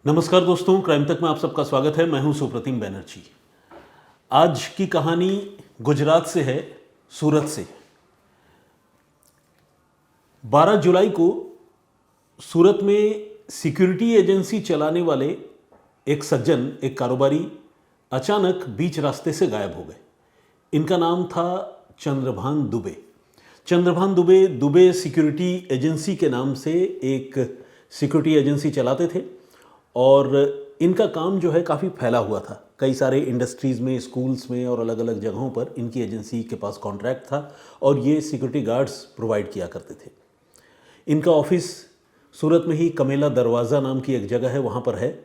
नमस्कार दोस्तों, क्राइम तक में आप सबका स्वागत है। मैं हूं सुप्रतिम बैनर्जी। आज की कहानी गुजरात से है, सूरत से। 12 जुलाई को सूरत में सिक्योरिटी एजेंसी चलाने वाले एक सज्जन, एक कारोबारी अचानक बीच रास्ते से गायब हो गए। इनका नाम था चंद्रभान दुबे। चंद्रभान दुबे दुबे सिक्योरिटी एजेंसी के नाम से एक सिक्योरिटी एजेंसी चलाते थे और इनका काम जो है काफ़ी फैला हुआ था। कई सारे इंडस्ट्रीज़ में, स्कूल्स में और अलग अलग जगहों पर इनकी एजेंसी के पास कॉन्ट्रैक्ट था और ये सिक्योरिटी गार्ड्स प्रोवाइड किया करते थे। इनका ऑफिस सूरत में ही कमेला दरवाज़ा नाम की एक जगह है, वहाँ पर है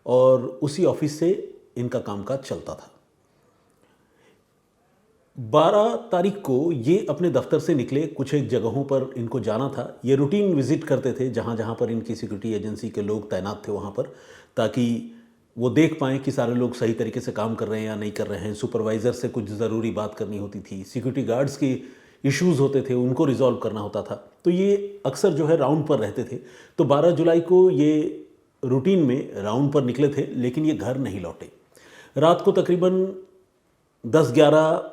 और उसी ऑफिस से इनका कामकाज चलता था। 12 तारीख को ये अपने दफ्तर से निकले। कुछ एक जगहों पर इनको जाना था। ये रूटीन विजिट करते थे जहाँ जहाँ पर इनकी सिक्योरिटी एजेंसी के लोग तैनात थे वहाँ पर, ताकि वो देख पाएँ कि सारे लोग सही तरीके से काम कर रहे हैं या नहीं कर रहे हैं। सुपरवाइज़र से कुछ ज़रूरी बात करनी होती थी, सिक्योरिटी गार्ड्स के इश्यूज़ होते थे, उनको रिजॉल्व करना होता था। तो ये अक्सर जो है राउंड पर रहते थे। तो 12 जुलाई को ये रूटीन में राउंड पर निकले थे, लेकिन ये घर नहीं लौटे। रात को तकरीबन 10-11,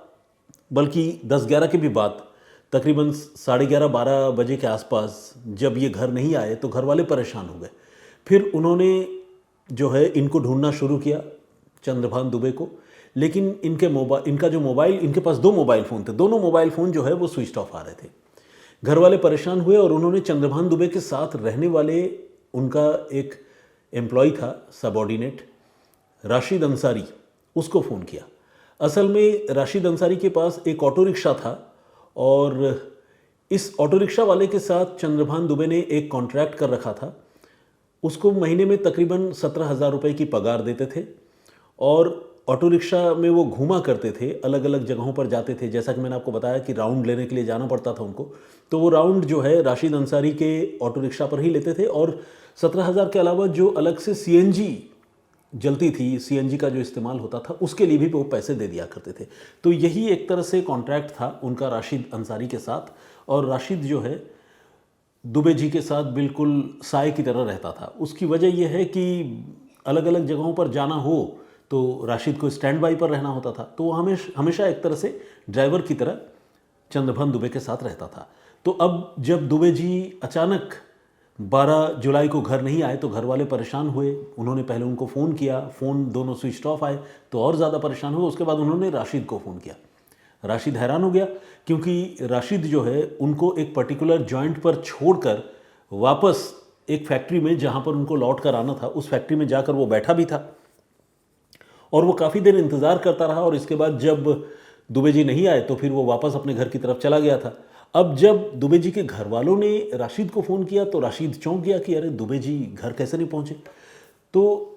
बल्कि 10-11 के भी बाद तकरीबन 11:30-12 बजे के आसपास जब ये घर नहीं आए तो घर वाले परेशान हो गए। फिर उन्होंने जो है इनको ढूंढना शुरू किया, चंद्रभान दुबे को। लेकिन इनका जो मोबाइल, इनके पास 2 मोबाइल फ़ोन थे, दोनों मोबाइल फ़ोन जो है वो स्विच ऑफ आ रहे थे। घर वाले परेशान हुए और उन्होंने चंद्रभान दुबे के साथ रहने वाले उनका एक एम्प्लॉय था, सबऑर्डिनेट, राशिद अंसारी, उसको फ़ोन किया। असल में राशिद अंसारी के पास एक ऑटो रिक्शा था और इस ऑटो रिक्शा वाले के साथ चंद्रभान दुबे ने एक कॉन्ट्रैक्ट कर रखा था। उसको महीने में तकरीबन 17,000 रुपये की पगार देते थे और ऑटो रिक्शा में वो घूमा करते थे, अलग अलग जगहों पर जाते थे। जैसा कि मैंने आपको बताया कि राउंड लेने के लिए जाना पड़ता था उनको, तो वो राउंड जो है राशिद अंसारी के ऑटो रिक्शा पर ही लेते थे। और 17,000 के अलावा जो अलग से सीएनजी जलती थी, सीएनजी का जो इस्तेमाल होता था, उसके लिए भी वो पैसे दे दिया करते थे। तो यही एक तरह से कॉन्ट्रैक्ट था उनका राशिद अंसारी के साथ। और राशिद जो है दुबे जी के साथ बिल्कुल साए की तरह रहता था। उसकी वजह यह है कि अलग अलग जगहों पर जाना हो तो राशिद को स्टैंड बाई पर रहना होता था। तो वो हमेशा एक तरह से ड्राइवर की तरह चंद्रभान दुबे के साथ रहता था। तो अब जब दुबे जी अचानक 12 जुलाई को घर नहीं आए तो घर वाले परेशान हुए। उन्होंने पहले उनको फ़ोन किया, फ़ोन दोनों स्विच ऑफ आए तो और ज़्यादा परेशान हुए। उसके बाद उन्होंने राशिद को फ़ोन किया। राशिद हैरान हो गया क्योंकि राशिद जो है उनको एक पर्टिकुलर जॉइंट पर छोड़कर वापस एक फैक्ट्री में, जहाँ पर उनको लौट कर आना था, उस फैक्ट्री में जाकर वो बैठा भी था और वो काफ़ी देर इंतज़ार करता रहा। और इसके बाद जब दुबे जी नहीं आए तो फिर वो वापस अपने घर की तरफ चला गया था। अब जब दुबे जी के घर वालों ने राशिद को फ़ोन किया तो राशिद चौंक गया कि अरे दुबे जी घर कैसे नहीं पहुँचे। तो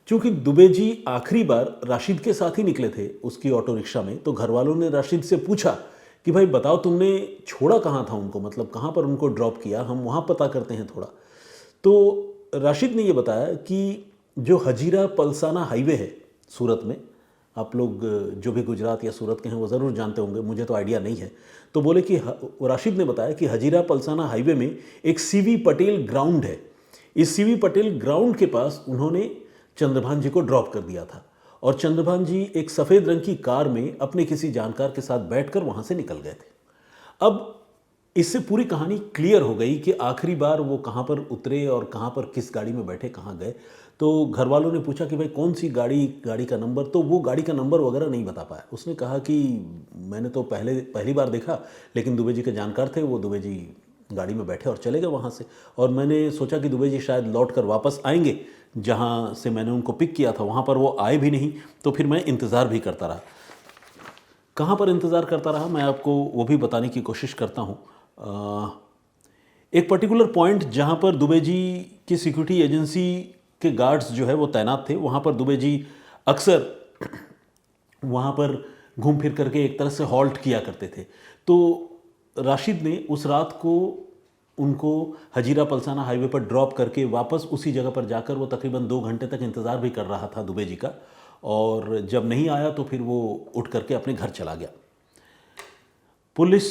चूंकि दुबे जी आखिरी बार राशिद के साथ ही निकले थे उसकी ऑटो रिक्शा में, तो घर वालों ने राशिद से पूछा कि भाई बताओ तुमने छोड़ा कहाँ था उनको, मतलब कहाँ पर उनको ड्रॉप किया, हम वहाँ पता करते हैं थोड़ा। तो राशिद ने ये बताया कि जो हजीरा पलसाना हाईवे है सूरत में, आप लोग जो भी गुजरात या सूरत के हैं वो ज़रूर जानते होंगे, मुझे तो आइडिया नहीं है। तो बोले कि राशिद ने बताया कि हजीरा पलसाना हाईवे में एक सीवी पटेल ग्राउंड है। इस सीवी पटेल ग्राउंड के पास उन्होंने चंद्रभान जी को ड्रॉप कर दिया था और चंद्रभान जी एक सफ़ेद रंग की कार में अपने किसी जानकार के साथ बैठकर वहाँ से निकल गए थे। अब इससे पूरी कहानी क्लियर हो गई कि आखिरी बार वो कहाँ पर उतरे और कहाँ पर किस गाड़ी में बैठे, कहाँ गए। तो घर वालों ने पूछा कि भाई कौन सी गाड़ी का नंबर, तो वो गाड़ी का नंबर वगैरह नहीं बता पाया। उसने कहा कि मैंने तो पहली बार देखा, लेकिन दुबे जी के जानकार थे, वो दुबे जी गाड़ी में बैठे और चले गए वहाँ से। और मैंने सोचा कि दुबे जी शायद लौट कर वापस आएंगे, जहाँ से मैंने उनको पिक किया था वहाँ पर वो आए भी नहीं। तो फिर मैं इंतज़ार भी करता रहा। कहाँ पर इंतज़ार करता रहा मैं आपको वो भी बताने की कोशिश करता हूँ। एक पर्टिकुलर पॉइंट जहाँ पर दुबे जी की सिक्योरिटी एजेंसी के गार्ड्स जो है वो तैनात थे, वहाँ पर दुबे जी अक्सर वहाँ पर घूम फिर करके एक तरह से हॉल्ट किया करते थे। तो राशिद ने उस रात को उनको हजीरा पलसाना हाईवे पर ड्रॉप करके वापस उसी जगह पर जाकर वो तकरीबन 2 घंटे तक इंतज़ार भी कर रहा था दुबे जी का। और जब नहीं आया तो फिर वो उठ करके अपने घर चला गया। पुलिस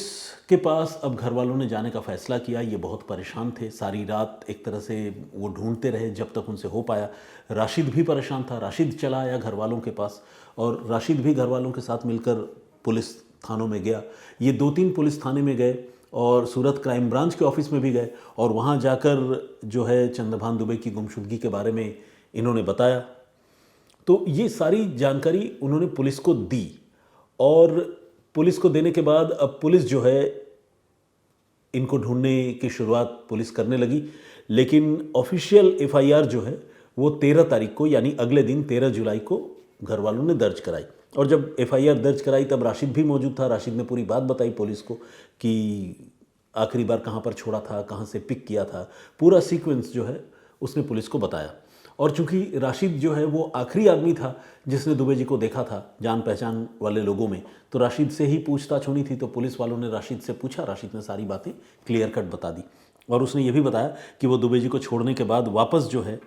के पास अब घर वालों ने जाने का फैसला किया। ये बहुत परेशान थे, सारी रात एक तरह से वो ढूंढते रहे जब तक उनसे हो पाया। राशिद भी परेशान था, राशिद चला आया घर वालों के पास और राशिद भी घर वालों के साथ मिलकर पुलिस थानों में गया। ये 2-3 पुलिस थाने में गए और सूरत क्राइम ब्रांच के ऑफिस में भी गए और वहाँ जाकर जो है चंद्रभान दुबे की गुमशुदगी के बारे में इन्होंने बताया। तो ये सारी जानकारी उन्होंने पुलिस को दी और पुलिस को देने के बाद अब पुलिस जो है इनको ढूंढने की शुरुआत पुलिस करने लगी, लेकिन ऑफिशियल एफआईआर जो है वो 13 तारीख को यानी अगले दिन 13 जुलाई को घर वालों ने दर्ज कराई। और जब एफआईआर दर्ज कराई तब राशिद भी मौजूद था। राशिद ने पूरी बात बताई पुलिस को कि आखिरी बार कहाँ पर छोड़ा था, कहाँ से पिक किया था, पूरा सीक्वेंस जो है उसने पुलिस को बताया। और चूंकि राशिद जो है वो आखिरी आदमी था जिसने दुबे जी को देखा था जान पहचान वाले लोगों में, तो राशिद से ही पूछताछ होनी थी। तो पुलिस वालों ने राशिद से पूछा, राशिद ने सारी बातें क्लियर कट बता दी और उसने ये भी बताया कि वो दुबे जी को छोड़ने के बाद वापस जो है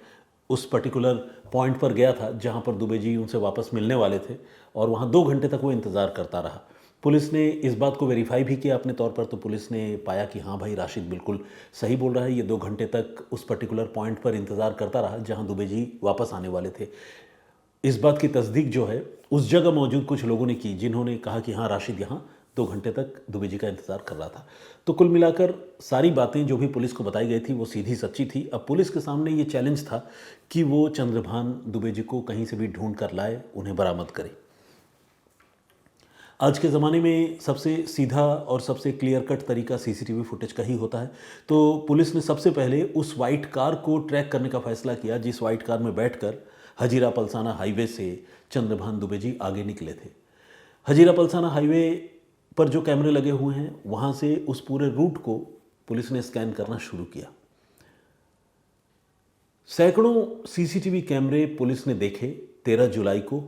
उस पर्टिकुलर पॉइंट पर गया था जहाँ पर दुबे जी उनसे वापस मिलने वाले थे और वहाँ 2 घंटे तक वो इंतज़ार करता रहा। पुलिस ने इस बात को वेरीफाई भी किया अपने तौर पर, तो पुलिस ने पाया कि हाँ भाई राशिद बिल्कुल सही बोल रहा है। ये 2 घंटे तक उस पर्टिकुलर पॉइंट पर इंतज़ार करता रहा जहाँ दुबे जी वापस आने वाले थे। इस बात की तस्दीक जो है उस जगह मौजूद कुछ लोगों ने की जिन्होंने कहा कि हाँ राशिद यहाँ 2 घंटे तक दुबे जी का इंतज़ार कर रहा था। तो कुल मिलाकर सारी बातें जो भी पुलिस को बताई गई थी वो सीधी सच्ची थी। अब पुलिस के सामने ये चैलेंज था कि वो चंद्रभान दुबे जी को कहीं से भी ढूंढ कर लाए, उन्हें बरामद करे। आज के ज़माने में सबसे सीधा और सबसे क्लियर कट तरीका सीसीटीवी फुटेज का ही होता है। तो पुलिस ने सबसे पहले उस वाइट कार को ट्रैक करने का फैसला किया जिस वाइट कार में बैठकर हजीरा पलसाना हाईवे से चंद्रभान दुबे जी आगे निकले थे। हजीरा पलसाना हाईवे पर जो कैमरे लगे हुए हैं वहाँ से उस पूरे रूट को पुलिस ने स्कैन करना शुरू किया। सैकड़ों सीसीटीवी कैमरे पुलिस ने देखे 13 जुलाई को।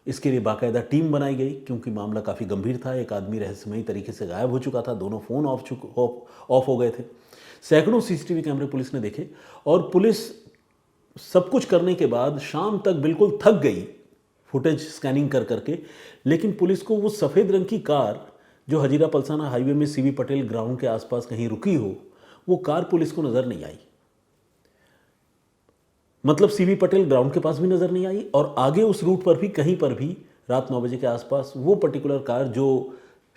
इसके लिए बाकायदा टीम बनाई गई क्योंकि मामला काफ़ी गंभीर था। एक आदमी रहस्यमयी तरीके से गायब हो चुका था, दोनों फ़ोन ऑफ हो गए थे। सैकड़ों सीसीटीवी कैमरे पुलिस ने देखे और पुलिस सब कुछ करने के बाद शाम तक बिल्कुल थक गई फुटेज स्कैनिंग कर करके, लेकिन पुलिस को वो सफ़ेद रंग की कार जो हजीरा पलसाना हाईवे में सीवी पटेल ग्राउंड के आसपास कहीं रुकी हो, वो कार पुलिस को नज़र नहीं आई। मतलब सीवी पटेल ग्राउंड के पास भी नज़र नहीं आई और आगे उस रूट पर भी कहीं पर भी रात 9 बजे के आसपास वो पर्टिकुलर कार जो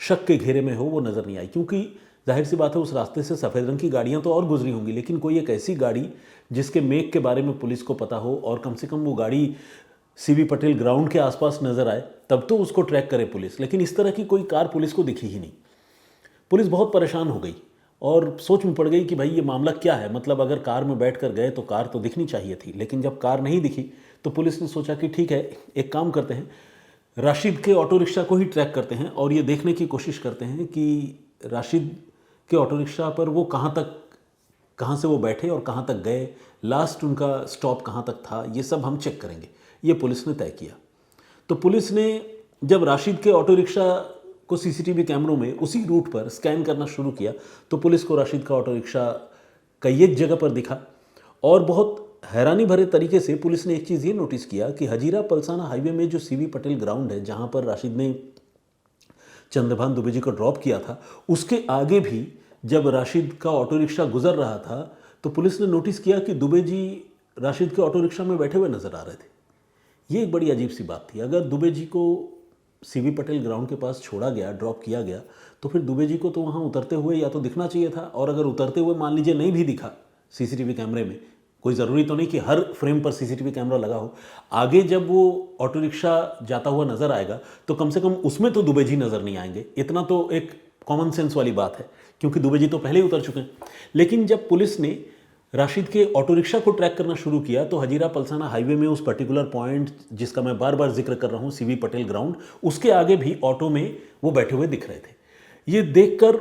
शक के घेरे में हो वो नज़र नहीं आई। क्योंकि जाहिर सी बात है उस रास्ते से सफ़ेद रंग की गाड़ियां तो और गुजरी होंगी, लेकिन कोई एक ऐसी गाड़ी जिसके मेक के बारे में पुलिस को पता हो और कम से कम वो गाड़ी सीवी पटेल ग्राउंड के आसपास नज़र आए तब तो उसको ट्रैक करे पुलिस। लेकिन इस तरह की कोई कार पुलिस को दिखी ही नहीं। पुलिस बहुत परेशान हो गई और सोच में पड़ गई कि भाई ये मामला क्या है। मतलब अगर कार में बैठ कर गए तो कार तो दिखनी चाहिए थी, लेकिन जब कार नहीं दिखी तो पुलिस ने सोचा कि ठीक है, एक काम करते हैं, राशिद के ऑटो रिक्शा को ही ट्रैक करते हैं और ये देखने की कोशिश करते हैं कि राशिद के ऑटो रिक्शा पर वो कहाँ से वो बैठे और कहाँ तक गए, लास्ट उनका स्टॉप कहाँ तक था, ये सब हम चेक करेंगे। ये पुलिस ने तय किया। तो पुलिस ने जब राशिद के ऑटो रिक्शा को सीसीटीवी कैमरों में उसी रूट पर स्कैन करना शुरू किया तो पुलिस को राशिद का ऑटो रिक्शा कई एक जगह पर दिखा। और बहुत हैरानी भरे तरीके से पुलिस ने एक चीज़ ये नोटिस किया कि हजीरा पलसाना हाईवे में जो सीवी पटेल ग्राउंड है जहाँ पर राशिद ने चंद्रभान दुबे जी को ड्रॉप किया था, उसके आगे भी जब राशिद का ऑटो रिक्शा गुजर रहा था तो पुलिस ने नोटिस किया कि दुबे जी राशिद के ऑटो रिक्शा में बैठे हुए नजर आ रहे थे। ये एक बड़ी अजीब सी बात थी। अगर दुबे जी को सीवी पटेल ग्राउंड के पास छोड़ा गया, ड्रॉप किया गया, तो फिर दुबे जी को तो वहाँ उतरते हुए या तो दिखना चाहिए था, और अगर उतरते हुए मान लीजिए नहीं भी दिखा सीसीटीवी कैमरे में, कोई ज़रूरी तो नहीं कि हर फ्रेम पर सीसीटीवी कैमरा लगा हो, आगे जब वो ऑटो रिक्शा जाता हुआ नज़र आएगा तो कम से कम उसमें तो दुबे जी नज़र नहीं आएंगे। इतना तो एक कॉमन सेंस वाली बात है क्योंकि दुबे जी तो पहले ही उतर चुके हैं। लेकिन जब पुलिस ने राशिद के ऑटो रिक्शा को ट्रैक करना शुरू किया तो हजीरा पलसाना हाईवे में उस पर्टिकुलर पॉइंट जिसका मैं बार बार जिक्र कर रहा हूँ, सीवी पटेल ग्राउंड, उसके आगे भी ऑटो में वो बैठे हुए दिख रहे थे। ये देखकर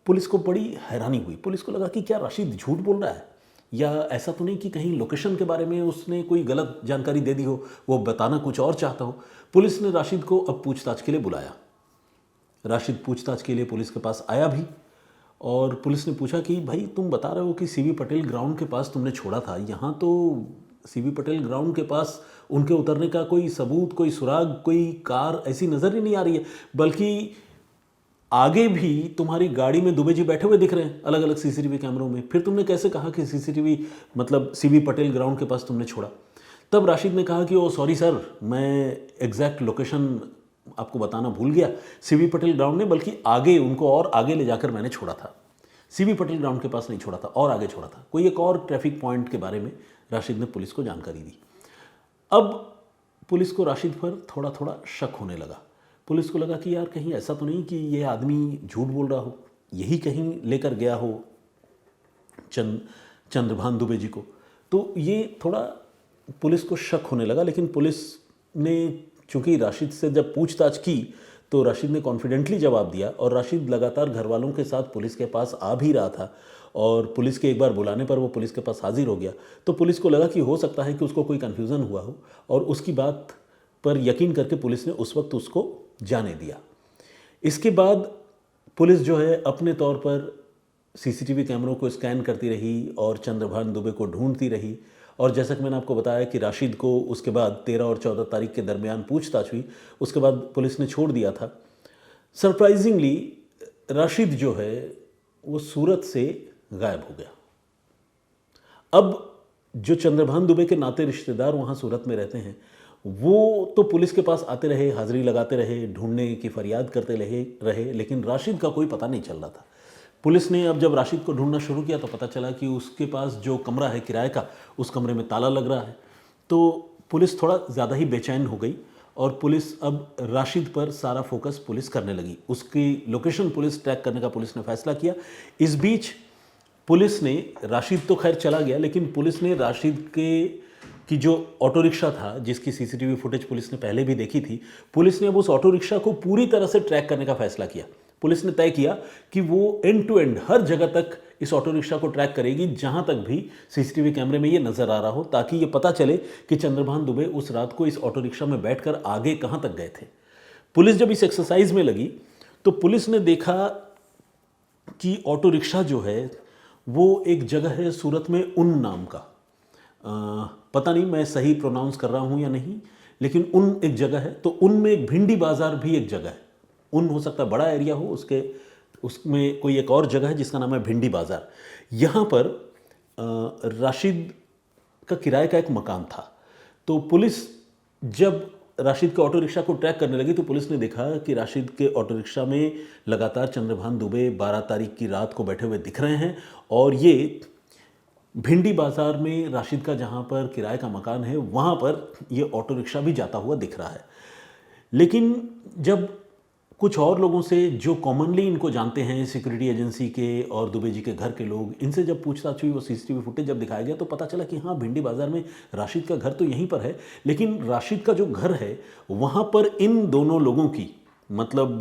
पुलिस को बड़ी हैरानी हुई। पुलिस को लगा कि क्या राशिद झूठ बोल रहा है या ऐसा तो नहीं कि कहीं लोकेशन के बारे में उसने कोई गलत जानकारी दे दी हो, वो बताना कुछ और चाहता हो। पुलिस ने राशिद को अब पूछताछ के लिए बुलाया। राशिद पूछताछ के लिए पुलिस के पास आया भी और पुलिस ने पूछा कि भाई तुम बता रहे हो कि सीवी पटेल ग्राउंड के पास तुमने छोड़ा था, यहाँ तो सीवी पटेल ग्राउंड के पास उनके उतरने का कोई सबूत, कोई सुराग, कोई कार ऐसी नज़र ही नहीं आ रही है, बल्कि आगे भी तुम्हारी गाड़ी में दुबे जी बैठे हुए दिख रहे हैं अलग अलग सीसीटीवी कैमरों में, फिर तुमने कैसे कहा कि सीसीटीवी मतलब सीबी पटेल ग्राउंड के पास तुमने छोड़ा? तब राशिद ने कहा कि ओ सॉरी सर, मैं एग्जैक्ट लोकेशन आपको बताना भूल गया, सीबी पटेल ग्राउंड ने बल्कि आगे उनको और आगे ले जाकर मैंने छोड़ा था, सीबी पटेल ग्राउंड के पास नहीं छोड़ा था और आगे छोड़ा था। कोई एक और ट्रैफिक पॉइंट के बारे में राशिद ने पुलिस को जानकारी दी। अब पुलिस को राशिद पर थोड़ा थोड़ा शक होने लगा। पुलिस को लगा कि यार कहीं ऐसा तो नहीं कि ये आदमी झूठ बोल रहा हो, यही कहीं लेकर गया हो चंद्रभान दुबे जी को। तो ये थोड़ा पुलिस को शक होने लगा। लेकिन पुलिस ने चूंकि राशिद से जब पूछताछ की तो राशिद ने कॉन्फिडेंटली जवाब दिया, और राशिद लगातार घर वालों के साथ पुलिस के पास आ भी रहा था, और पुलिस के एक बार बुलाने पर वो पुलिस के पास हाजिर हो गया। तो पुलिस को लगा कि हो सकता है कि उसको कोई कन्फ्यूज़न हुआ हो, और उसकी बात पर यकीन करके पुलिस ने उस वक्त उसको जाने दिया। इसके बाद पुलिस जो है अपने तौर पर सीसीटीवी कैमरों को स्कैन करती रही और चंद्रभान दुबे को ढूंढती रही। और जैसा कि मैंने आपको बताया कि राशिद को उसके बाद 13 और 14 तारीख के दरमियान पूछताछ हुई, उसके बाद पुलिस ने छोड़ दिया था। सरप्राइजिंगली राशिद जो है वो सूरत से गायब हो गया। अब जो चंद्रभान दुबे के नाते रिश्तेदार वहाँ सूरत में रहते हैं वो तो पुलिस के पास आते रहे, हाजिरी लगाते रहे, ढूंढने की फरियाद करते रहे, लेकिन राशिद का कोई पता नहीं चल रहा था। पुलिस ने अब जब राशिद को ढूंढना शुरू किया तो पता चला कि उसके पास जो कमरा है किराए का, उस कमरे में ताला लग रहा है। तो पुलिस थोड़ा ज़्यादा ही बेचैन हो गई और पुलिस अब राशिद पर सारा फोकस पुलिस करने लगी। उसकी लोकेशन पुलिस ट्रैक करने का पुलिस ने फैसला किया। इस बीच पुलिस ने, राशिद तो खैर चला गया, लेकिन पुलिस ने राशिद की जो ऑटो रिक्शा था जिसकी सीसीटीवी फुटेज पुलिस ने पहले भी देखी थी, पुलिस ने अब उस ऑटो रिक्शा को पूरी तरह से ट्रैक करने का फैसला किया। पुलिस ने तय किया कि वो एंड टू एंड हर जगह तक इस ऑटो रिक्शा को ट्रैक करेगी जहां तक भी सीसीटीवी कैमरे में ये नजर आ रहा हो, ताकि ये पता चले कि चंद्रभान दुबे उस रात को इस ऑटो रिक्शा में बैठकर आगे कहां तक गए थे। पुलिस जब इस एक्सरसाइज में लगी तो पुलिस ने देखा कि ऑटो रिक्शा जो है वो एक जगह है सूरत में, उन नाम का, पता नहीं मैं सही प्रोनाउंस कर रहा हूं या नहीं, लेकिन उन एक जगह है। तो उन में एक भिंडी बाजार भी एक जगह है। उन हो सकता है बड़ा एरिया हो, उसमें कोई एक और जगह है जिसका नाम है भिंडी बाजार। यहाँ पर राशिद का किराए का एक मकान था। तो पुलिस जब राशिद के ऑटो रिक्शा को ट्रैक करने लगी तो पुलिस ने देखा कि राशिद के ऑटो रिक्शा में लगातार चंद्रभान दुबे 12 तारीख की रात को बैठे हुए दिख रहे हैं, और ये भिंडी बाजार में राशिद का जहाँ पर किराए का मकान है वहाँ पर ये ऑटो रिक्शा भी जाता हुआ दिख रहा है। लेकिन जब कुछ और लोगों से जो कॉमनली इनको जानते हैं, सिक्योरिटी एजेंसी के और दुबे जी के घर के लोग, इनसे जब पूछताछ हुई, वो सीसीटीवी फुटेज जब दिखाया गया तो पता चला कि हाँ, भिंडी बाजार में राशिद का घर तो यहीं पर है, लेकिन राशिद का जो घर है वहाँ पर इन दोनों लोगों की, मतलब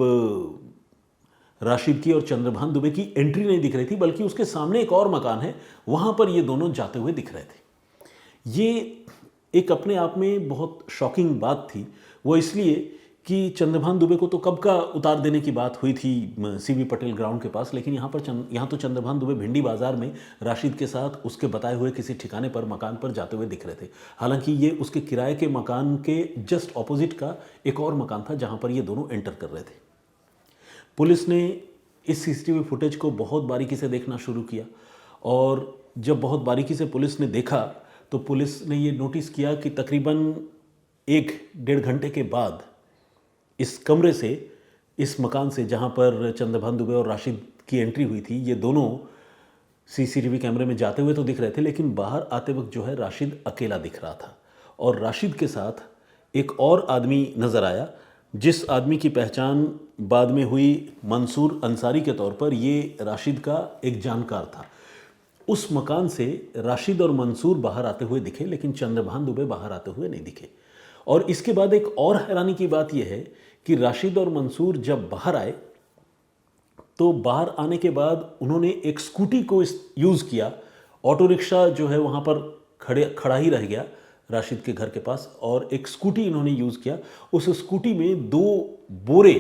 राशिद की और चंद्रभान दुबे की एंट्री नहीं दिख रही थी, बल्कि उसके सामने एक और मकान है, वहाँ पर ये दोनों जाते हुए दिख रहे थे। ये एक अपने आप में बहुत शॉकिंग बात थी। वो इसलिए कि चंद्रभान दुबे को तो कब का उतार देने की बात हुई थी सीबी पटेल ग्राउंड के पास, लेकिन यहाँ तो चंद्रभान दुबे भिंडी बाजार में राशिद के साथ उसके बताए हुए किसी ठिकाने पर, मकान पर जाते हुए दिख रहे थे। हालांकि ये उसके किराए के मकान के जस्ट ऑपोजिट का एक और मकान था जहाँ पर ये दोनों एंटर कर रहे थे। पुलिस ने इस सीसीटीवी फुटेज को बहुत बारीकी से देखना शुरू किया, और जब बहुत बारीकी से पुलिस ने देखा तो पुलिस ने ये नोटिस किया कि तकरीबन 1-1.5 घंटे के बाद इस कमरे से, इस मकान से जहाँ पर चंद्रभान दुबे और राशिद की एंट्री हुई थी, ये दोनों सीसीटीवी कैमरे में जाते हुए तो दिख रहे थे, लेकिन बाहर आते वक्त जो है राशिद अकेला दिख रहा था। और राशिद के साथ एक और आदमी नज़र आया, जिस आदमी की पहचान बाद में हुई मंसूर अंसारी के तौर पर। ये राशिद का एक जानकार था। उस मकान से राशिद और मंसूर बाहर आते हुए दिखे, लेकिन चंद्रभान दुबे बाहर आते हुए नहीं दिखे। और इसके बाद एक और हैरानी की बात यह है कि राशिद और मंसूर जब बाहर आए तो बाहर आने के बाद उन्होंने एक स्कूटी को यूज़ किया। ऑटो रिक्शा जो है वहाँ पर खड़ा ही रह गया राशिद के घर के पास, और एक स्कूटी इन्होंने यूज़ किया। उस स्कूटी में 2 बोरे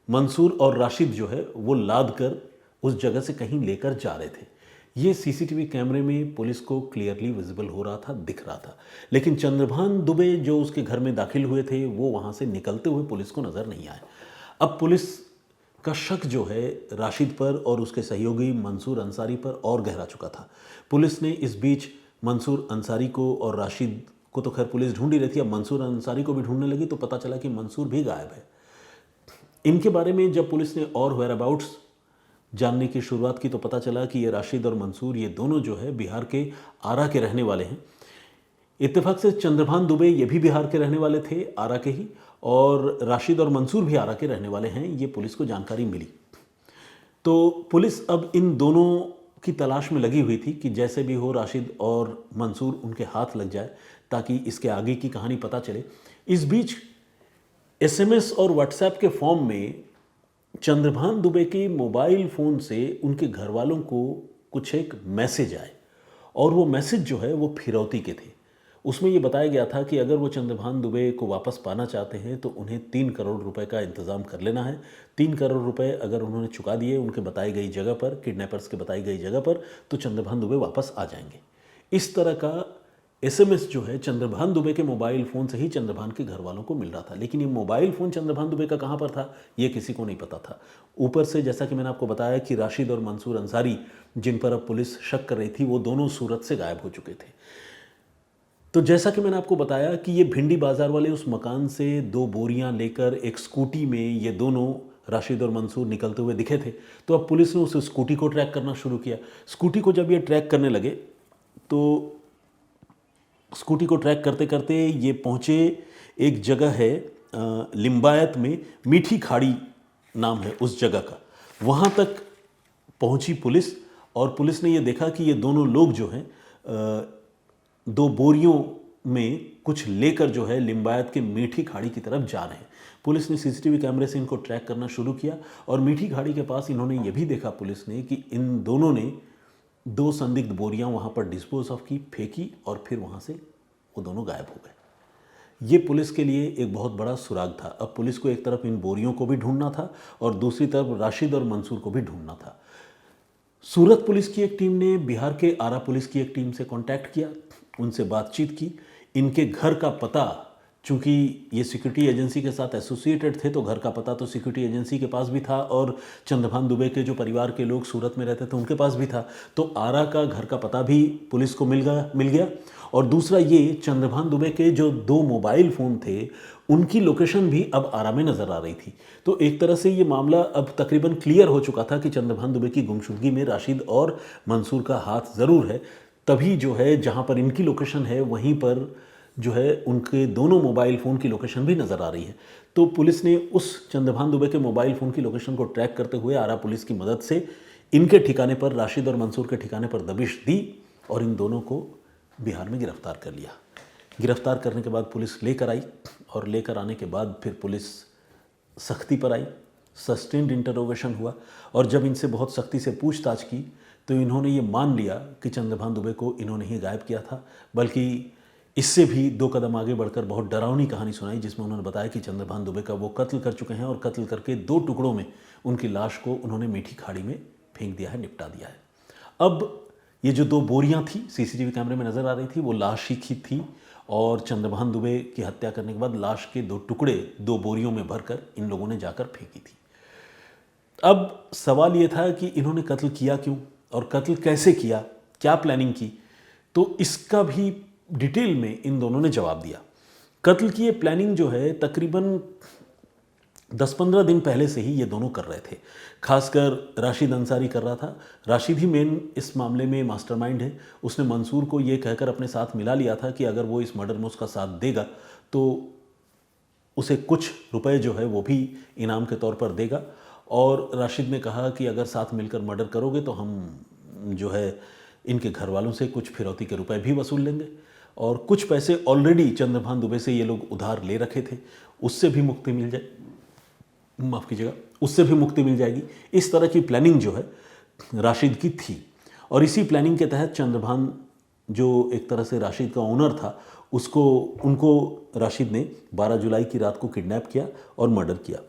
मंसूर और राशिद जो है वो लाद कर उस जगह से कहीं लेकर जा रहे थे। ये सीसीटीवी कैमरे में पुलिस को क्लियरली विजिबल हो रहा था, दिख रहा था। लेकिन चंद्रभान दुबे जो उसके घर में दाखिल हुए थे वो वहाँ से निकलते हुए पुलिस को नज़र नहीं आए। अब पुलिस का शक जो है राशिद पर और उसके सहयोगी मंसूर अंसारी पर और गहरा चुका था। पुलिस ने इस बीच मंसूर अंसारी को और राशिद को तो खैर पुलिस ढूंढ ही रही थी, अब मंसूर अंसारी को भी ढूंढने लगी तो पता चला कि मंसूर भी गायब है। इनके बारे में जब पुलिस ने और वेयर अबाउट्स जानने की शुरुआत की तो पता चला कि ये राशिद और मंसूर ये दोनों जो है बिहार के आरा के रहने वाले हैं। इत्तेफाक से चंद्रभान दुबे ये भी बिहार के रहने वाले थे, आरा के ही, और राशिद और मंसूर भी आरा के रहने वाले हैं, ये पुलिस को जानकारी मिली। तो पुलिस अब इन दोनों की तलाश में लगी हुई थी कि जैसे भी हो राशिद और मंसूर उनके हाथ लग जाए ताकि इसके आगे की कहानी पता चले। इस बीच एसएमएस और व्हाट्सएप के फॉर्म में चंद्रभान दुबे के मोबाइल फ़ोन से उनके घर वालों को कुछ एक मैसेज आए, और वो मैसेज जो है वो फिरौती के थे। उसमें ये बताया गया था कि अगर वो चंद्रभान दुबे को वापस पाना चाहते हैं तो उन्हें 3 करोड़ रुपए का इंतज़ाम कर लेना है। 3 करोड़ रुपए अगर उन्होंने चुका दिए उनके बताई गई जगह पर, किडनैपर्स के बताई गई जगह पर, तो चंद्रभान दुबे वापस आ जाएंगे। इस तरह का एसएमएस जो है चंद्रभान दुबे के मोबाइल फ़ोन से ही चंद्रभान के घर वालों को मिल रहा था। लेकिन ये मोबाइल फ़ोन चंद्रभान दुबे का कहाँ पर था ये किसी को नहीं पता था। ऊपर से जैसा कि मैंने आपको बताया कि राशिद और मंसूर अंसारी जिन पर अब पुलिस शक कर रही थी वो दोनों सूरत से गायब हो चुके थे। तो जैसा कि मैंने आपको बताया कि ये भिंडी बाज़ार वाले उस मकान से 2 बोरियां लेकर एक स्कूटी में ये दोनों राशिद और मंसूर निकलते हुए दिखे थे। तो अब पुलिस ने उस स्कूटी को ट्रैक करना शुरू किया। स्कूटी को जब ये ट्रैक करने लगे तो स्कूटी को ट्रैक करते करते ये पहुँचे एक जगह है लिम्बायत में, मीठी खाड़ी नाम है उस जगह का। वहाँ तक पहुँची पुलिस, और पुलिस ने ये देखा कि ये दोनों लोग जो हैं 2 बोरियों में कुछ लेकर जो है लिम्बायत के मीठी खाड़ी की तरफ जा रहे हैं। पुलिस ने सीसीटीवी कैमरे से इनको ट्रैक करना शुरू किया, और मीठी खाड़ी के पास इन्होंने ये भी देखा पुलिस ने कि इन दोनों ने 2 संदिग्ध बोरियां वहाँ पर डिस्पोज ऑफ की, फेंकी, और फिर वहाँ से वो दोनों गायब हो गए। ये पुलिस के लिए एक बहुत बड़ा सुराग था। अब पुलिस को एक तरफ इन बोरियों को भी ढूंढना था और दूसरी तरफ राशिद और मंसूर को भी ढूंढना था। सूरत पुलिस की एक टीम ने बिहार के आरा पुलिस की एक टीम से कांटेक्ट किया, उनसे बातचीत की। इनके घर का पता, चूंकि ये सिक्योरिटी एजेंसी के साथ एसोसिएटेड थे तो घर का पता तो सिक्योरिटी एजेंसी के पास भी था, और चंद्रभान दुबे के जो परिवार के लोग सूरत में रहते थे उनके पास भी था। तो आरा का घर का पता भी पुलिस को मिल गया। और दूसरा ये चंद्रभान दुबे के जो 2 मोबाइल फ़ोन थे उनकी लोकेशन भी अब आरा में नज़र आ रही थी। तो एक तरह से ये मामला अब तकरीबन क्लियर हो चुका था कि चंद्रभान दुबे की गुमशुदगी में राशिद और मंसूर का हाथ ज़रूर है। तभी जो है जहाँ पर इनकी लोकेशन है वहीं पर जो है उनके दोनों मोबाइल फ़ोन की लोकेशन भी नज़र आ रही है। तो पुलिस ने उस चंद्रभान दुबे के मोबाइल फ़ोन की लोकेशन को ट्रैक करते हुए आरा पुलिस की मदद से इनके ठिकाने पर, राशिद और मंसूर के ठिकाने पर दबिश दी और इन दोनों को बिहार में गिरफ्तार कर लिया। गिरफ्तार करने के बाद पुलिस लेकर आई, और लेकर आने के बाद फिर पुलिस सख्ती पर आई। सस्टेन्ड इंटरोगेशन हुआ, और जब इनसे बहुत सख्ती से पूछताछ की तो इन्होंने ये मान लिया कि चंद्रभान दुबे को इन्होंने ही गायब किया था। बल्कि इससे भी 2 कदम आगे बढ़कर बहुत डरावनी कहानी सुनाई, जिसमें उन्होंने बताया कि चंद्रभान दुबे का वो कत्ल कर चुके हैं और कत्ल करके 2 टुकड़ों में उनकी लाश को उन्होंने मीठी खाड़ी में फेंक दिया है, निपटा दिया है। अब ये जो 2 बोरियां थी सीसीटीवी कैमरे में नज़र आ रही थी वो लाश ही की थी, और चंद्रभान दुबे की हत्या करने के बाद लाश के 2 टुकड़े 2 बोरियों में भरकर इन लोगों ने जाकर फेंकी थी। अब सवाल ये था कि इन्होंने कत्ल किया क्यों और कत्ल कैसे किया, क्या प्लानिंग की, तो इसका भी डिटेल में इन दोनों ने जवाब दिया। कत्ल की ये प्लानिंग जो है तकरीबन 10-15 दिन पहले से ही ये दोनों कर रहे थे। खासकर राशिद अंसारी कर रहा था। राशिद ही मेन इस मामले में मास्टरमाइंड है। उसने मंसूर को ये कहकर अपने साथ मिला लिया था कि अगर वो इस मर्डर में उसका साथ देगा तो उसे कुछ रुपए जो है वो भी इनाम के तौर पर देगा, और राशिद ने कहा कि अगर साथ मिलकर मर्डर करोगे तो हम जो है इनके घर वालों से कुछ फिरौती के रुपए भी वसूल लेंगे, और कुछ पैसे ऑलरेडी चंद्रभान दुबे से ये लोग उधार ले रखे थे, उससे भी मुक्ति मिल जाए, माफ़ कीजिएगा, उससे भी मुक्ति मिल जाएगी। इस तरह की प्लानिंग जो है राशिद की थी, और इसी प्लानिंग के तहत चंद्रभान जो एक तरह से राशिद का ओनर था उनको राशिद ने 12 जुलाई की रात को किडनैप किया और मर्डर किया।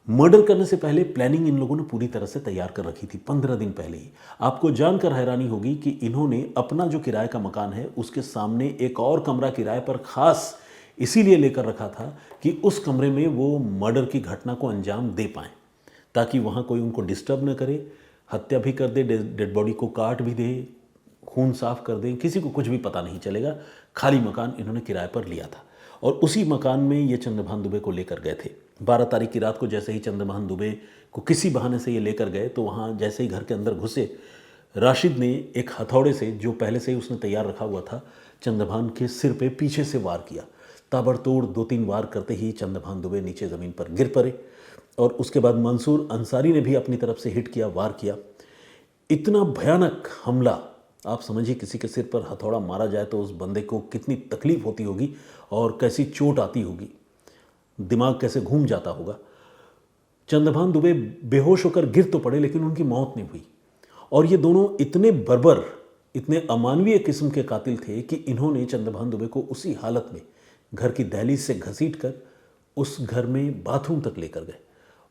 मर्डर करने से पहले प्लानिंग इन लोगों ने पूरी तरह से तैयार कर रखी थी 15 दिन पहले ही। आपको जानकर हैरानी होगी कि इन्होंने अपना जो किराए का मकान है उसके सामने एक और कमरा किराए पर खास इसीलिए लेकर रखा था कि उस कमरे में वो मर्डर की घटना को अंजाम दे पाएं। ताकि वहाँ कोई उनको डिस्टर्ब न करे, हत्या भी कर दे, डेड बॉडी को काट भी दे, खून साफ कर दें, किसी को कुछ भी पता नहीं चलेगा। खाली मकान इन्होंने किराए पर लिया था और उसी मकान में ये चंद्रभान दुबे को लेकर गए थे। 12 तारीख की रात को जैसे ही चंद्रभान दुबे को किसी बहाने से ये लेकर गए तो वहाँ जैसे ही घर के अंदर घुसे, राशिद ने एक हथौड़े से, जो पहले से ही उसने तैयार रखा हुआ था, चंद्रभान के सिर पे पीछे से वार किया। ताबड़तोड़ 2-3 वार करते ही चंद्रभान दुबे नीचे ज़मीन पर गिर पड़े और उसके बाद मंसूर अंसारी ने भी अपनी तरफ से हिट किया, वार किया। इतना भयानक हमला, आप समझिए किसी के सिर पर हथौड़ा मारा जाए तो उस बंदे को कितनी तकलीफ होती होगी और कैसी चोट आती होगी, दिमाग कैसे घूम जाता होगा। चंद्रभान दुबे बेहोश होकर गिर तो पड़े लेकिन उनकी मौत नहीं हुई। और ये दोनों इतने बर्बर, इतने अमानवीय किस्म के कातिल थे कि इन्होंने चंद्रभान दुबे को उसी हालत में घर की दहलीज से घसीटकर उस घर में बाथरूम तक लेकर गए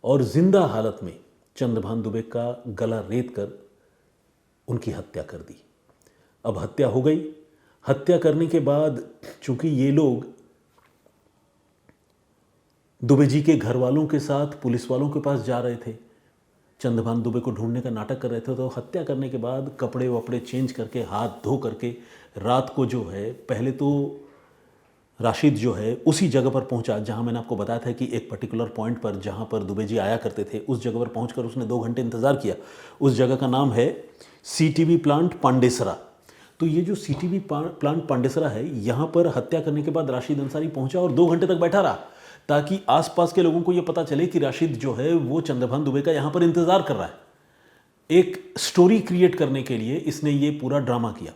और जिंदा हालत में चंद्रभान दुबे का गला रेत कर उनकी हत्या कर दी। अब हत्या हो गई। हत्या करने के बाद चूंकि ये लोग दुबे जी के घर वालों के साथ पुलिस वालों के पास जा रहे थे, चंद्रभान दुबे को ढूंढने का नाटक कर रहे थे, तो हत्या करने के बाद कपड़े वपड़े चेंज करके, हाथ धो करके रात को जो है, पहले तो राशिद जो है उसी जगह पर पहुंचा जहां मैंने आपको बताया था कि एक पर्टिकुलर पॉइंट पर जहां पर दुबे जी आया करते थे, उस जगह पर पहुंचकर उसने 2 घंटे इंतज़ार किया। उस जगह का नाम है सीटीवी प्लांट पांडेसरा। तो ये जो सीटीवी प्लांट पांडेसरा है, यहाँ पर हत्या करने के बाद राशिद अंसारी पहुंचा और 2 घंटे तक बैठा रहा ताकि आसपास के लोगों को ये पता चले कि राशिद जो है वो चंद्रभान दुबे का यहाँ पर इंतज़ार कर रहा है। एक स्टोरी क्रिएट करने के लिए इसने ये पूरा ड्रामा किया।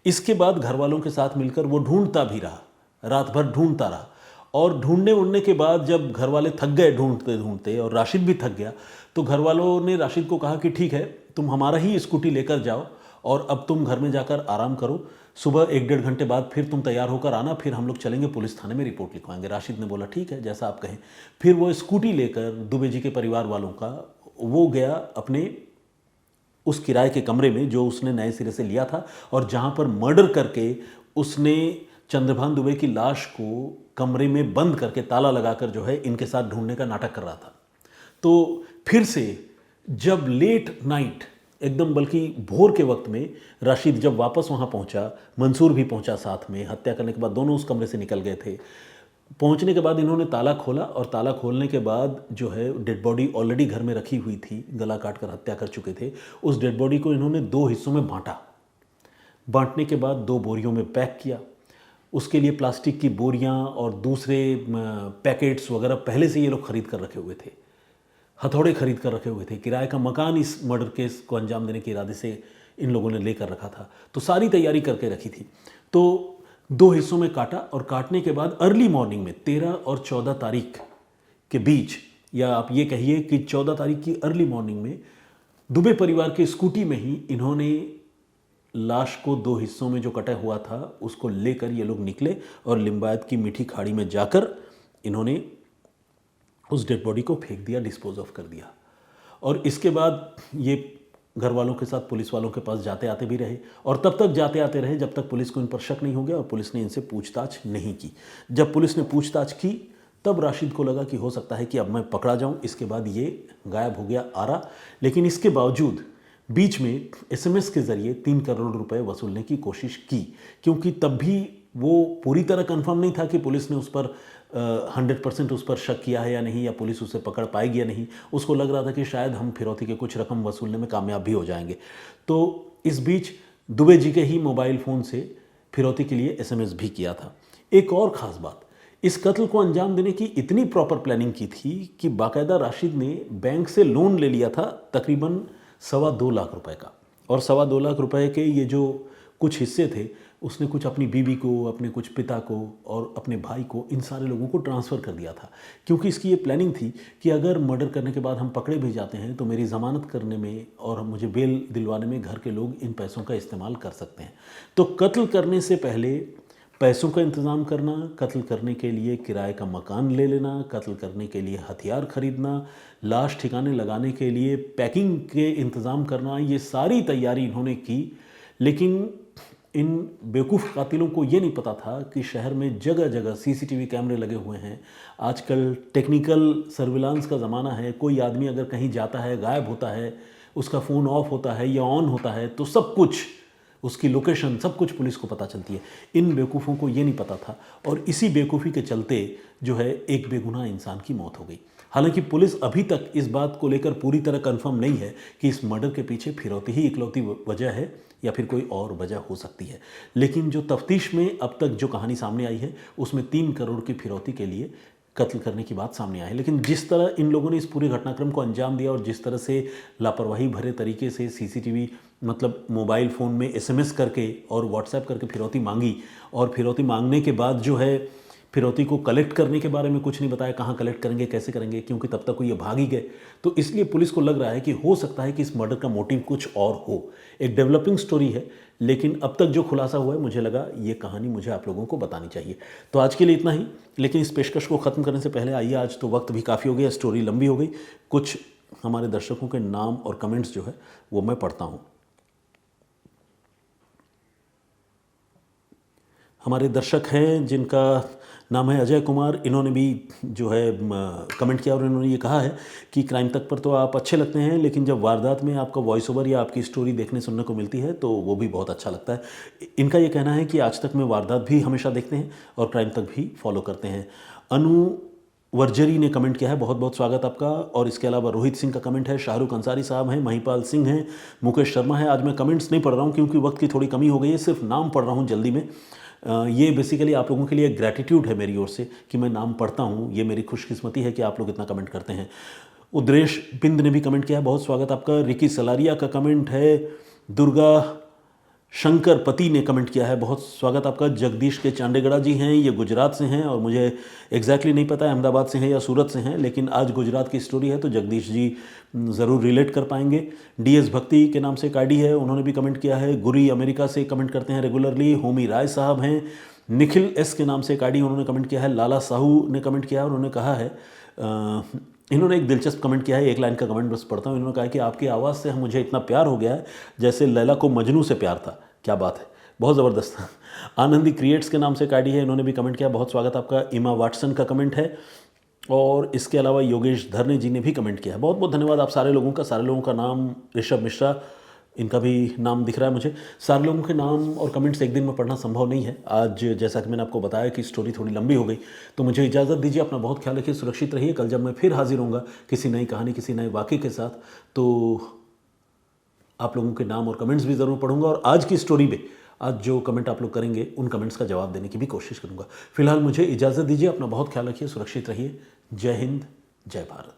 इसके बाद घर वालों के साथ मिलकर वो ढूंढता भी रहा, रात भर ढूंढता रहा और ढूंढने उड़ने के बाद जब घर वाले थक गए ढूंढते ढूंढते और राशिद भी थक गया, तो घर वालों ने राशिद को कहा कि ठीक है, तुम हमारा ही स्कूटी लेकर जाओ और अब तुम घर में जाकर आराम करो, सुबह 1-1.5 घंटे बाद फिर तुम तैयार होकर आना, फिर हम लोग चलेंगे पुलिस थाने में रिपोर्ट लिखवाएंगे। राशिद ने बोला ठीक है, जैसा आप कहें। फिर वो स्कूटी लेकर दुबे जी के परिवार वालों का वो गया अपने उस किराए के कमरे में जो उसने नए सिरे से लिया था और जहाँ पर मर्डर करके उसने चंद्रभान दुबे की लाश को कमरे में बंद करके ताला लगाकर जो है इनके साथ ढूंढने का नाटक कर रहा था। तो फिर से जब लेट नाइट, एकदम बल्कि भोर के वक्त में राशिद जब वापस वहाँ पहुँचा, मंसूर भी पहुँचा साथ में, हत्या करने के बाद दोनों उस कमरे से निकल गए थे। पहुँचने के बाद इन्होंने ताला खोला और ताला खोलने के बाद जो है डेड बॉडी ऑलरेडी घर में रखी हुई थी, गला काट कर हत्या कर चुके थे। उस डेड बॉडी को इन्होंने 2 हिस्सों में बांटा। बांटने के बाद 2 बोरियों में पैक किया। उसके लिए प्लास्टिक की बोरियां और दूसरे पैकेट्स वगैरह पहले से ये लोग खरीद कर रखे हुए थे, हथौड़े खरीद कर रखे हुए थे। किराए का मकान इस मर्डर केस को अंजाम देने के इरादे से इन लोगों ने लेकर रखा था, तो सारी तैयारी करके रखी थी। तो 2 हिस्सों में काटा और काटने के बाद अर्ली मॉर्निंग में 13 और 14 तारीख के बीच, या आप ये कहिए कि 14 तारीख की अर्ली मॉर्निंग में दुबे परिवार के स्कूटी में ही इन्होंने लाश को 2 हिस्सों में जो कटा हुआ था उसको लेकर ये लोग निकले और लिंबायत की मीठी खाड़ी में जाकर इन्होंने उस डेड बॉडी को फेंक दिया, डिस्पोज ऑफ कर दिया। और इसके बाद ये घर वालों के साथ पुलिस वालों के पास जाते आते भी रहे और तब तक जाते आते रहे जब तक पुलिस को इन पर शक नहीं हो गया और पुलिस ने इनसे पूछताछ नहीं की। जब पुलिस ने पूछताछ की तब राशिद को लगा कि हो सकता है कि अब मैं पकड़ा जाऊं। इसके बाद ये गायब हो गया आरा। लेकिन इसके बावजूद बीच में SMS के ज़रिए 3 करोड़ रुपए वसूलने की कोशिश की, क्योंकि तब भी वो पूरी तरह कंफर्म नहीं था कि पुलिस ने उस पर 100% उस पर शक किया है या नहीं, या पुलिस उसे पकड़ पाएगी या नहीं। उसको लग रहा था कि शायद हम फिरौती के कुछ रकम वसूलने में कामयाब भी हो जाएंगे। तो इस बीच दुबे जी के ही मोबाइल फ़ोन से फिरौती के लिए SMS भी किया था। एक और ख़ास बात, इस कत्ल को अंजाम देने की इतनी प्रॉपर प्लानिंग की थी कि बाकायदा राशिद ने बैंक से लोन ले लिया था तकरीबन 2.25 लाख रुपए का, और 2.25 लाख रुपए के ये जो कुछ हिस्से थे उसने कुछ अपनी बीवी को, अपने कुछ पिता को और अपने भाई को, इन सारे लोगों को ट्रांसफ़र कर दिया था। क्योंकि इसकी ये प्लानिंग थी कि अगर मर्डर करने के बाद हम पकड़े भी जाते हैं तो मेरी ज़मानत करने में और मुझे बेल दिलवाने में घर के लोग इन पैसों का इस्तेमाल कर सकते हैं। तो कत्ल करने से पहले पैसों का इंतज़ाम करना, कत्ल करने के लिए किराए का मकान ले लेना, कत्ल करने के लिए हथियार खरीदना, लाश ठिकाने लगाने के लिए पैकिंग के इंतज़ाम करना, ये सारी तैयारी इन्होंने की। लेकिन इन बेवकूफ़ कातिलों को ये नहीं पता था कि शहर में जगह जगह सीसीटीवी कैमरे लगे हुए हैं। आजकल टेक्निकल सर्विलांस का ज़माना है। कोई आदमी अगर कहीं जाता है, गायब होता है, उसका फ़ोन ऑफ होता है या ऑन होता है तो सब कुछ, उसकी लोकेशन, सब कुछ पुलिस को पता चलती है। इन बेवकूफ़ों को ये नहीं पता था और इसी बेवकूफ़ी के चलते जो है एक बेगुनाह इंसान की मौत हो गई। हालांकि पुलिस अभी तक इस बात को लेकर पूरी तरह कंफर्म नहीं है कि इस मर्डर के पीछे फिरौती ही इकलौती वजह है या फिर कोई और वजह हो सकती है। लेकिन जो तफ्तीश में अब तक जो कहानी सामने आई है उसमें 3 करोड़ की फिरौती के लिए कत्ल करने की बात सामने आई है। लेकिन जिस तरह इन लोगों ने इस पूरे घटनाक्रम को अंजाम दिया और जिस तरह से लापरवाही भरे तरीके से सीसीटीवी मतलब मोबाइल फ़ोन में एसएमएस करके और व्हाट्सएप करके फिरौती मांगी और फिरौती मांगने के बाद जो है फिरौती को कलेक्ट करने के बारे में कुछ नहीं बताया, कहाँ कलेक्ट करेंगे, कैसे करेंगे, क्योंकि तब तक वो ये भाग ही गए। तो इसलिए पुलिस को लग रहा है कि हो सकता है कि इस मर्डर का मोटिव कुछ और हो। एक डेवलपिंग स्टोरी है, लेकिन अब तक जो खुलासा हुआ है मुझे लगा ये कहानी मुझे आप लोगों को बतानी चाहिए। तो आज के लिए इतना ही, लेकिन इस पेशकश को ख़त्म करने से पहले आइए, आज तो वक्त भी काफ़ी हो गया, स्टोरी लंबी हो गई, कुछ हमारे दर्शकों के नाम और कमेंट्स जो है वो मैं पढ़ता हूँ। हमारे दर्शक हैं जिनका नाम है अजय कुमार, इन्होंने भी जो है कमेंट किया और इन्होंने ये कहा है कि क्राइम तक पर तो आप अच्छे लगते हैं, लेकिन जब वारदात में आपका वॉइस ओवर या आपकी स्टोरी देखने सुनने को मिलती है तो वो भी बहुत अच्छा लगता है। इनका ये कहना है कि आज तक में वारदात भी हमेशा देखते हैं और क्राइम तक भी फॉलो करते हैं। अनु वर्जरी ने कमेंट किया है, बहुत बहुत स्वागत आपका। और इसके अलावा रोहित सिंह का कमेंट है, शाहरुख अंसारी साहब हैं, महिपाल सिंह हैं, मुकेश शर्मा है। आज मैं कमेंट्स नहीं पढ़ रहा हूँ क्योंकि वक्त की थोड़ी कमी हो गई है, सिर्फ नाम पढ़ रहा हूँ जल्दी में। ये बेसिकली आप लोगों के लिए ग्रैटिट्यूड है मेरी ओर से कि मैं नाम पढ़ता हूँ। ये मेरी खुशकिस्मती है कि आप लोग इतना कमेंट करते हैं। उद्रेश बिंद ने भी कमेंट किया है, बहुत स्वागत आपका। रिकी सलारिया का कमेंट है। दुर्गा शंकर पति ने कमेंट किया है, बहुत स्वागत आपका। जगदीश के चांडेगड़ा जी हैं, ये गुजरात से हैं और मुझे एग्जैक्टली नहीं पता अहमदाबाद से हैं या सूरत से हैं, लेकिन आज गुजरात की स्टोरी है तो जगदीश जी ज़रूर रिलेट कर पाएंगे। डीएस भक्ति के नाम से एक आईडी है, उन्होंने भी कमेंट किया है। गुरी अमेरिका से कमेंट करते हैं रेगुलरली। होमी राय साहब हैं। निखिल एस के नाम से एक आईडी, उन्होंने कमेंट किया है। लाला साहू ने कमेंट किया है और उन्होंने कहा है, इन्होंने एक दिलचस्प कमेंट किया है, एक लाइन का कमेंट बस पढ़ता हूँ। इन्होंने कहा कि आपकी आवाज़ से मुझे इतना प्यार हो गया है जैसे लैला को मजनू से प्यार था। क्या बात है, बहुत ज़बरदस्त। आनंदी क्रिएट्स के नाम से एक आईडी है, इन्होंने भी कमेंट किया, बहुत स्वागत आपका। इमा वाटसन का कमेंट है और इसके अलावा योगेश धरने जी ने भी कमेंट किया है, बहुत बहुत धन्यवाद आप सारे लोगों का। सारे लोगों का नाम, ऋषभ मिश्रा, इनका भी नाम दिख रहा है मुझे। सारे लोगों के नाम और कमेंट्स एक दिन में पढ़ना संभव नहीं है। आज जैसा कि मैंने आपको बताया कि स्टोरी थोड़ी लंबी हो गई, तो मुझे इजाज़त दीजिए। अपना बहुत ख्याल रखिए, सुरक्षित रहिए। कल जब मैं फिर हाजिर होऊंगा किसी नई कहानी, किसी नए वाक़े के साथ, तो आप लोगों के नाम और कमेंट्स भी ज़रूर पढ़ूंगा और आज की स्टोरी में आज जो कमेंट आप लोग करेंगे उन कमेंट्स का जवाब देने की भी कोशिश करूंगा। फिलहाल मुझे इजाज़त दीजिए, अपना बहुत ख्याल रखिए, सुरक्षित रहिए। जय हिंद, जय भारत।